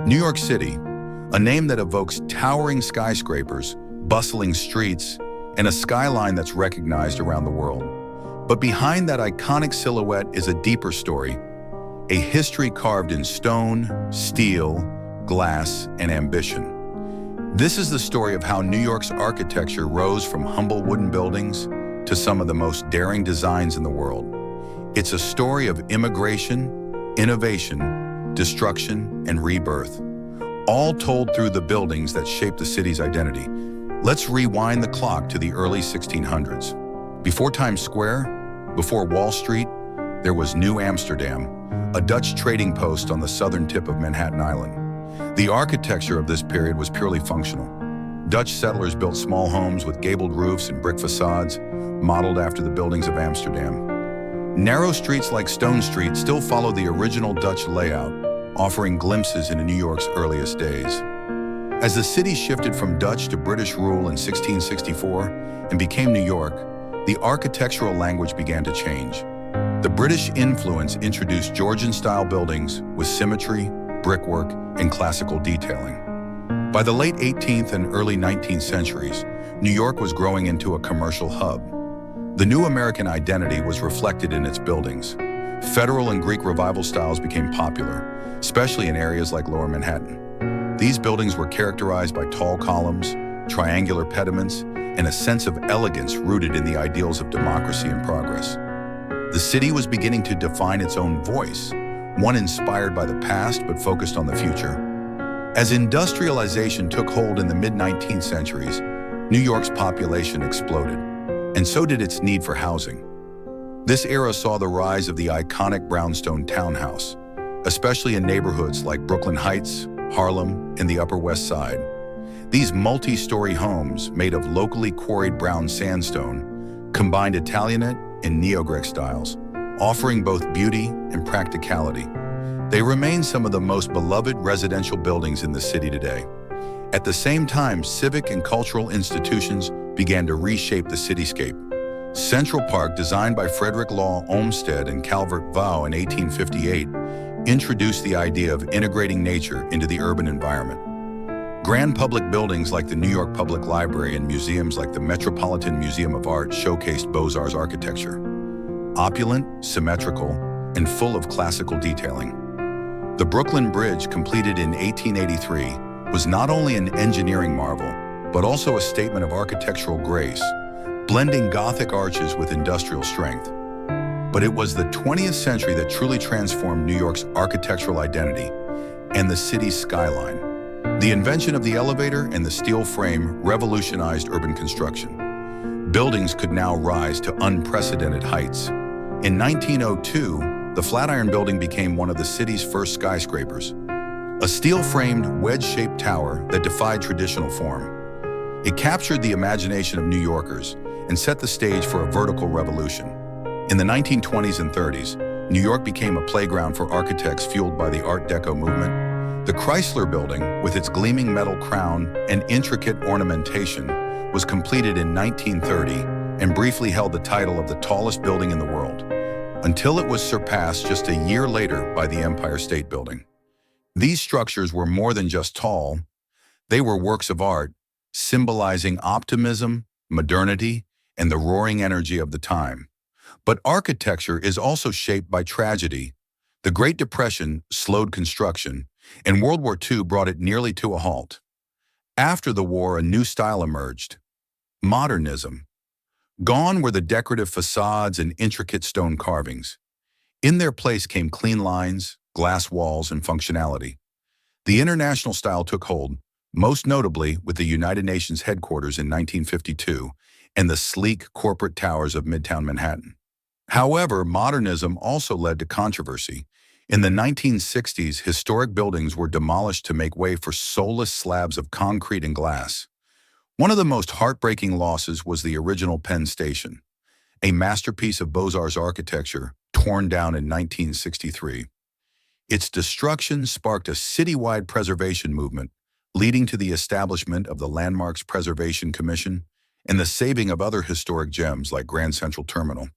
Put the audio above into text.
New York City, a name that evokes towering skyscrapers, bustling streets, and a skyline that's recognized around the world. But behind that iconic silhouette is a deeper story, a history carved in stone, steel, glass, and ambition. This is the story of how New York's architecture rose from humble wooden buildings to some of the most daring designs in the world. It's a story of immigration, innovation, destruction, and rebirth, all told through the buildings that shaped the city's identity. Let's rewind the clock to the early 1600s. Before Times Square, before Wall Street, there was New Amsterdam, a Dutch trading post on the southern tip of Manhattan Island. The architecture of this period was purely functional. Dutch settlers built small homes with gabled roofs and brick facades, modeled after the buildings of Amsterdam. Narrow streets like Stone Street still follow the original Dutch layout, offering glimpses into New York's earliest days. As the city shifted from Dutch to British rule in 1664 and became New York, the architectural language began to change. The British influence introduced Georgian-style buildings with symmetry, brickwork, and classical detailing. By the late 18th and early 19th centuries, New York was growing into a commercial hub. The new American identity was reflected in its buildings. Federal and Greek Revival styles became popular, especially in areas like Lower Manhattan. These buildings were characterized by tall columns, triangular pediments, and a sense of elegance rooted in the ideals of democracy and progress. The city was beginning to define its own voice, one inspired by the past but focused on the future. As industrialization took hold in the mid-19th centuries, New York's population exploded, and so did its need for housing. This era saw the rise of the iconic brownstone townhouse, especially in neighborhoods like Brooklyn Heights, Harlem, and the Upper West Side. These multi-story homes, made of locally quarried brown sandstone, combined Italianate and Neo-Greek styles, offering both beauty and practicality. They remain some of the most beloved residential buildings in the city today. At the same time, civic and cultural institutions began to reshape the cityscape. Central Park, designed by Frederick Law Olmsted and Calvert Vaux in 1858, introduced the idea of integrating nature into the urban environment. Grand public buildings like the New York Public Library and museums like the Metropolitan Museum of Art showcased Beaux-Arts architecture. Opulent, symmetrical, and full of classical detailing. The Brooklyn Bridge, completed in 1883, was not only an engineering marvel, but also a statement of architectural grace, blending Gothic arches with industrial strength. But it was the 20th century that truly transformed New York's architectural identity and the city's skyline. The invention of the elevator and the steel frame revolutionized urban construction. Buildings could now rise to unprecedented heights. In 1902, the Flatiron Building became one of the city's first skyscrapers, a steel-framed, wedge-shaped tower that defied traditional form. It captured the imagination of New Yorkers and set the stage for a vertical revolution. In the 1920s and 30s, New York became a playground for architects fueled by the Art Deco movement. The Chrysler Building, with its gleaming metal crown and intricate ornamentation, was completed in 1930 and briefly held the title of the tallest building in the world, until it was surpassed just a year later by the Empire State Building. These structures were more than just tall. They were works of art, symbolizing optimism, modernity, and the roaring energy of the time. But architecture is also shaped by tragedy. The Great Depression slowed construction, and World War II brought it nearly to a halt. After the war, a new style emerged: modernism. Gone were the decorative facades and intricate stone carvings. In their place came clean lines, glass walls, and functionality. The international style took hold, most notably with the United Nations headquarters in 1952 and the sleek corporate towers of Midtown Manhattan. However, modernism also led to controversy. In the 1960s, historic buildings were demolished to make way for soulless slabs of concrete and glass. One of the most heartbreaking losses was the original Penn Station, a masterpiece of Beaux-Arts architecture torn down in 1963. Its destruction sparked a citywide preservation movement, leading to the establishment of the Landmarks Preservation Commission and the saving of other historic gems like Grand Central Terminal.